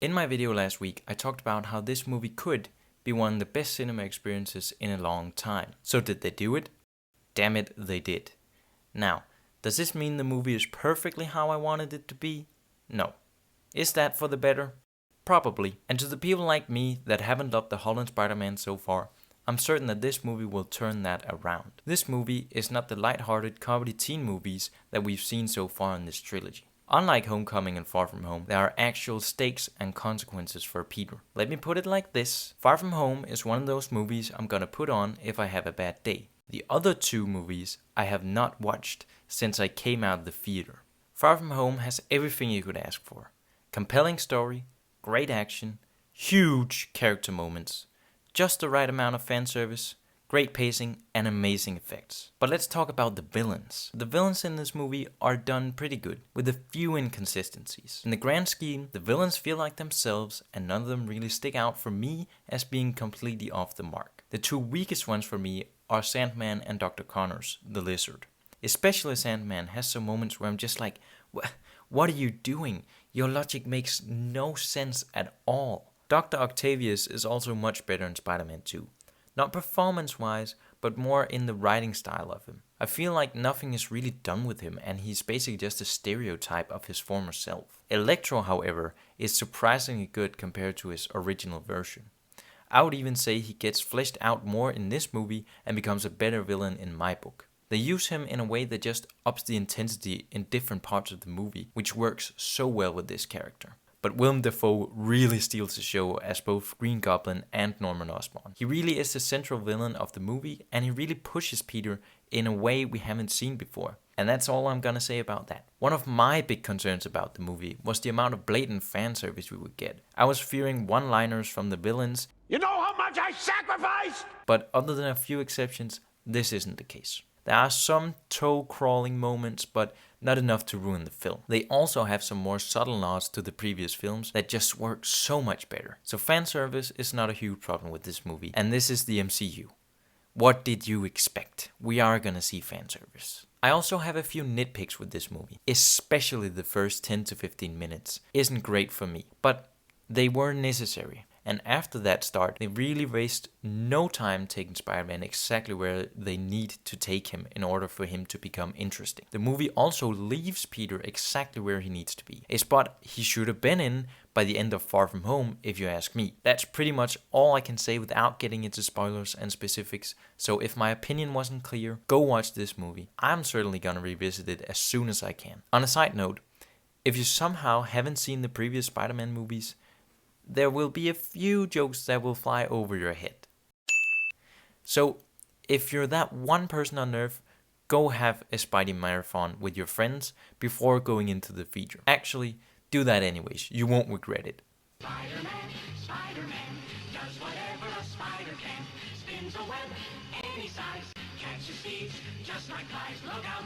In my video last week, I talked about how this movie could be one of the best cinema experiences in a long time. So did they do it? Damn it, they did. Now, does this mean the movie is perfectly how I wanted it to be? No. Is that for the better? Probably. And to the people like me that haven't loved the Holland Spider-Man so far, I'm certain that this movie will turn that around. This movie is not the light-hearted comedy teen movies that we've seen so far in this trilogy. Unlike Homecoming and Far From Home, there are actual stakes and consequences for Peter. Let me put it like this. Far From Home is one of those movies I'm gonna put on if I have a bad day. The other two movies I have not watched since I came out of the theater. Far From Home has everything you could ask for. Compelling story, great action, huge character moments, just the right amount of fan service, great pacing, and amazing effects. But let's talk about the villains. The villains in this movie are done pretty good, with a few inconsistencies. In the grand scheme, the villains feel like themselves, and none of them really stick out for me as being completely off the mark. The two weakest ones for me are Sandman and Dr. Connors, the Lizard. Especially Sandman has some moments where I'm just like, what are you doing? Your logic makes no sense at all. Dr. Octavius is also much better in Spider-Man 2. Not performance-wise, but more in the writing style of him. I feel like nothing is really done with him, and he's basically just a stereotype of his former self. Electro, however, is surprisingly good compared to his original version. I would even say he gets fleshed out more in this movie and becomes a better villain in my book. They use him in a way that just ups the intensity in different parts of the movie, which works so well with this character. But Willem Dafoe really steals the show as both Green Goblin and Norman Osborn. He really is the central villain of the movie, and he really pushes Peter in a way we haven't seen before. And that's all I'm gonna say about that. One of my big concerns about the movie was the amount of blatant fan service we would get. I was fearing one-liners from the villains. You know how much I sacrificed? But other than a few exceptions, this isn't the case. There are some toe-crawling moments, but not enough to ruin the film. They also have some more subtle nods to the previous films that just work so much better. So fan service is not a huge problem with this movie, and this is the MCU. What did you expect? We are gonna see fan service. I also have a few nitpicks with this movie, especially the first 10 to 15 minutes. Isn't great for me, but they were necessary. And after that start, they really waste no time taking Spider-Man exactly where they need to take him in order for him to become interesting. The movie also leaves Peter exactly where he needs to be. A spot he should have been in by the end of Far From Home, if you ask me. That's pretty much all I can say without getting into spoilers and specifics. So if my opinion wasn't clear, go watch this movie. I'm certainly gonna revisit it as soon as I can. On a side note, if you somehow haven't seen the previous Spider-Man movies, there will be a few jokes that will fly over your head. So, if you're that one person on Earth, go have a Spidey marathon with your friends before going into the feature. Actually, do that anyways. You won't regret it. Spider-Man, Spider-Man, does whatever a spider can. Spins a web any size, catches thieves just like flies. Look out!